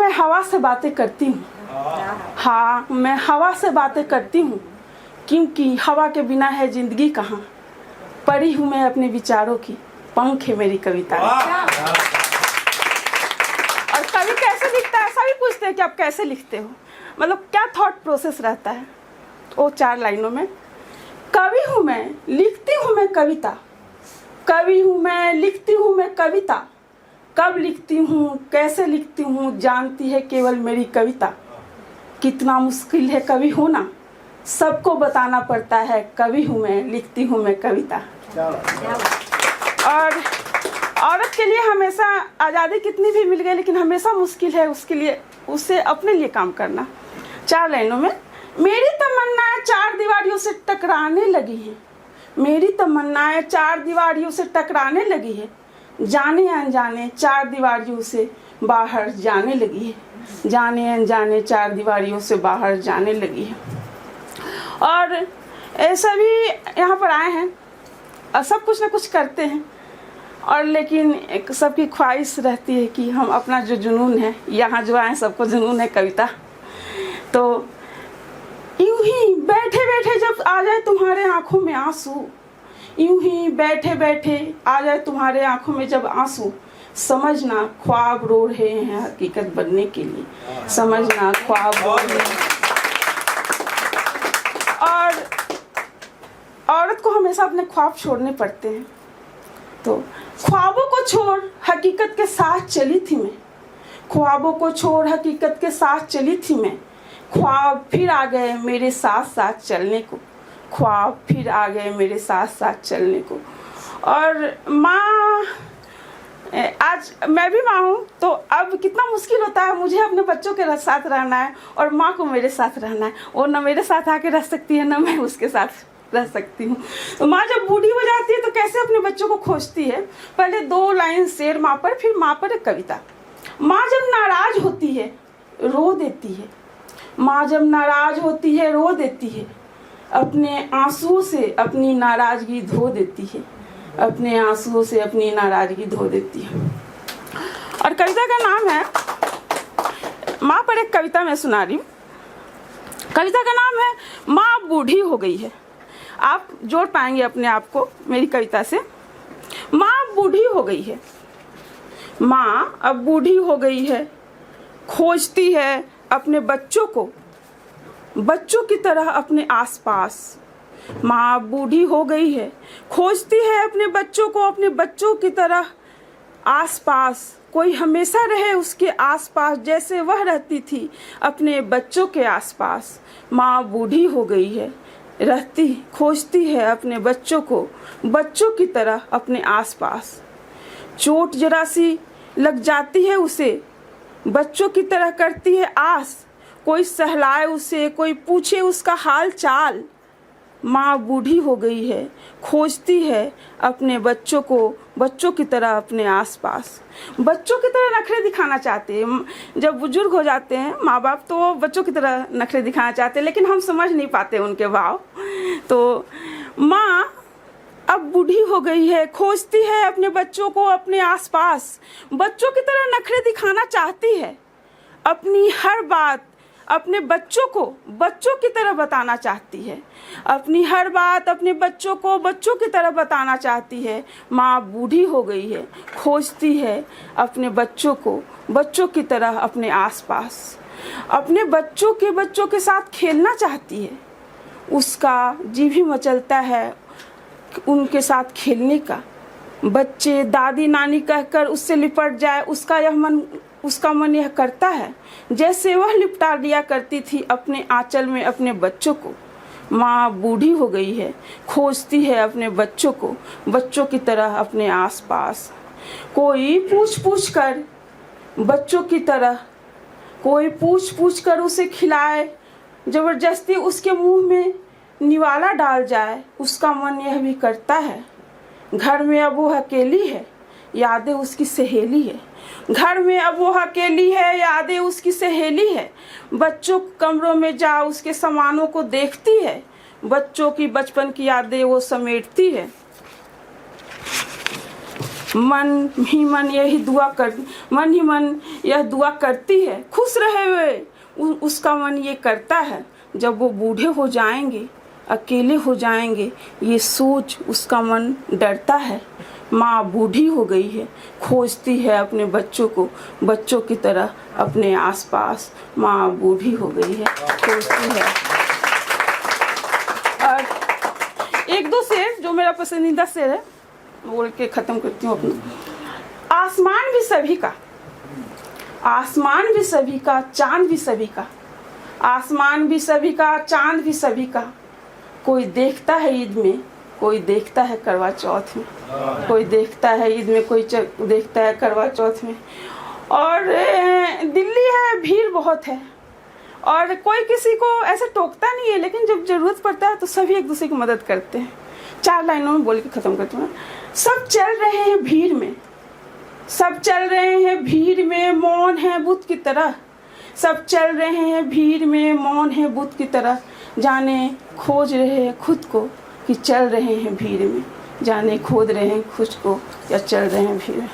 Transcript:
मैं हवा से बातें करती हूँ। हाँ, मैं हवा से बातें करती हूँ, क्योंकि हवा के बिना है जिंदगी कहाँ। पढ़ी हूँ मैं अपने विचारों की, पंख है मेरी कविता। और कवि कैसे लिखता है, सभी पूछते हैं कि आप कैसे लिखते हो, मतलब क्या थॉट प्रोसेस रहता है। वो 4 लाइनों में, कवि हूँ मैं, लिखती हूँ मैं कविता। कवि हूँ मैं, लिखती हूँ मैं कविता। कब लिखती हूँ, कैसे लिखती हूँ, जानती है केवल मेरी कविता। कितना मुश्किल है कवि होना, सबको बताना पड़ता है। कवि हूँ मैं, लिखती हूँ मैं कविता। और औरत के लिए हमेशा आज़ादी कितनी भी मिल गई, लेकिन हमेशा मुश्किल है उसके लिए, उसे अपने लिए काम करना। 4 लाइनों में, मेरी तमन्नाएं 4 दीवारियों से टकराने लगी हैं। मेरी तमन्नाएं 4 दीवारियों से टकराने लगी है। जाने अनजाने 4 दीवारियों से बाहर जाने लगी है। जाने अनजाने 4 दीवारियों से बाहर जाने लगी है। और ऐसा भी यहाँ पर आए हैं और सब कुछ ना कुछ करते हैं, और लेकिन एक सबकी ख्वाहिश रहती है कि हम अपना जो जुनून है, यहाँ जो आए सबको जुनून है कविता। तो यूं ही बैठे बैठे जब आ जाए तुम्हारे आंखों में आंसू, यूं ही बैठे बैठे आ जाए तुम्हारे आंखों में जब आंसू, समझना ख्वाब रो रहे हैं हकीकत बनने के लिए। समझना ख्वाब रो रहे हैं। और औरत को हमेशा अपने ख्वाब छोड़ने पड़ते हैं। तो ख्वाबों को छोड़ हकीकत के साथ चली थी मैं। ख्वाबों को छोड़ हकीकत के साथ चली थी मैं। ख्वाब फिर आ गए मेरे साथ साथ चलने को। ख्वाब फिर आ गए मेरे साथ साथ चलने को। और माँ, आज मैं भी माँ हूँ, तो अब कितना मुश्किल होता है, मुझे अपने बच्चों के साथ रहना है और माँ को मेरे साथ रहना है। और न मेरे साथ आके रह सकती है, न मैं उसके साथ रह सकती हूँ। तो माँ जब बूढ़ी हो जाती है तो कैसे अपने बच्चों को खोजती है। पहले 2 लाइन शेर माँ पर, फिर माँ पर एक कविता। माँ जब नाराज होती है रो देती है। माँ जब नाराज होती है रो देती है। अपने आंसुओं से अपनी नाराजगी धो देती है। अपने आंसुओं से अपनी नाराजगी धो देती है। और कविता का नाम है, माँ पर एक कविता मैं सुना रही हूँ। कविता का नाम है माँ बूढ़ी हो गई है। आप जोड़ पाएंगे अपने आप को मेरी कविता से। माँ बूढ़ी हो गई है। माँ अब बूढ़ी हो गई है, खोजती है अपने बच्चों को बच्चों की तरह अपने आसपास। माँ बूढ़ी हो गई है, खोजती है अपने बच्चों को अपने बच्चों की तरह आसपास। कोई हमेशा रहे उसके आसपास जैसे वह रहती थी अपने बच्चों के आसपास। माँ बूढ़ी हो गई है, रहती खोजती है अपने बच्चों को बच्चों की तरह अपने आसपास। चोट जरा सी लग जाती है उसे, बच्चों की तरह करती है आस। कोई सहलाए उसे, कोई पूछे उसका हाल चाल। माँ बूढ़ी हो गई है, खोजती है अपने बच्चों को बच्चों की तरह अपने आसपास। बच्चों की तरह नखरे दिखाना चाहते हैं। जब बुजुर्ग हो जाते हैं माँ बाप तो वो बच्चों की तरह नखरे दिखाना चाहते हैं, लेकिन हम समझ नहीं पाते उनके भाव। तो माँ अब बूढ़ी हो गई है, खोजती है अपने बच्चों को अपने आसपास। बच्चों की तरह नखरे दिखाना चाहती है। अपनी हर बात अपने बच्चों को बच्चों की तरह बताना चाहती है। अपनी हर बात अपने बच्चों को बच्चों की तरह बताना चाहती है। माँ बूढ़ी हो गई है, खोजती है अपने बच्चों को बच्चों की तरह अपने आसपास। अपने बच्चों के साथ खेलना चाहती है। उसका जी भी मचलता है उनके साथ खेलने का। बच्चे दादी नानी कहकर उससे लिपट जाए, उसका मन यह करता है जैसे वह लिपटा दिया करती थी अपने आंचल में अपने बच्चों को। माँ बूढ़ी हो गई है, खोजती है अपने बच्चों को बच्चों की तरह अपने आसपास। कोई पूछ पूछ कर बच्चों की तरह, कोई पूछ पूछ कर उसे खिलाए, जबरदस्ती उसके मुंह में निवाला डाल जाए, उसका मन यह भी करता है। घर में अब वो अकेली है, यादें उसकी सहेली है। घर में अब वो अकेली है, यादें उसकी सहेली है। बच्चों कमरों में जा उसके सामानों को देखती है। बच्चों की बचपन की यादें वो समेटती है। मन ही मन यह दुआ करती है, खुश रहे हुए उसका मन ये करता है। जब वो बूढ़े हो जाएंगे, अकेले हो जाएंगे, ये सोच उसका मन डरता है। माँ बूढ़ी हो गई है, खोजती है अपने बच्चों को, बच्चों की तरह अपने आसपास। माँ बूढ़ी हो गई है, खोजती है। और एक दो शेर जो मेरा पसंदीदा शेर है, बोल के ख़त्म करती हूँ अपनी। आसमान भी सभी का, आसमान भी सभी का, चांद भी सभी का, आसमान भी सभी का, चांद भी सभी का। कोई देखता है ईद में, कोई देखता है करवा चौथ में, कोई देखता है ईद में, कोई देखता है करवा चौथ में। और दिल्ली है, भीड़ बहुत है और कोई किसी को ऐसे टोकता नहीं है, लेकिन जब ज़रूरत पड़ता है तो सभी एक दूसरे की मदद करते हैं। 4 लाइनों में बोल के ख़त्म करती हूँ। सब चल रहे हैं भीड़ में, सब चल रहे हैं भीड़ में, मौन है बुत की तरह। सब चल रहे हैं भीड़ में, मौन है बुत की तरह। जाने खोज रहे हैं खुद को कि चल रहे हैं भीड़ में, जाने खोज रहे हैं खुद को या चल रहे हैं भीड़ में।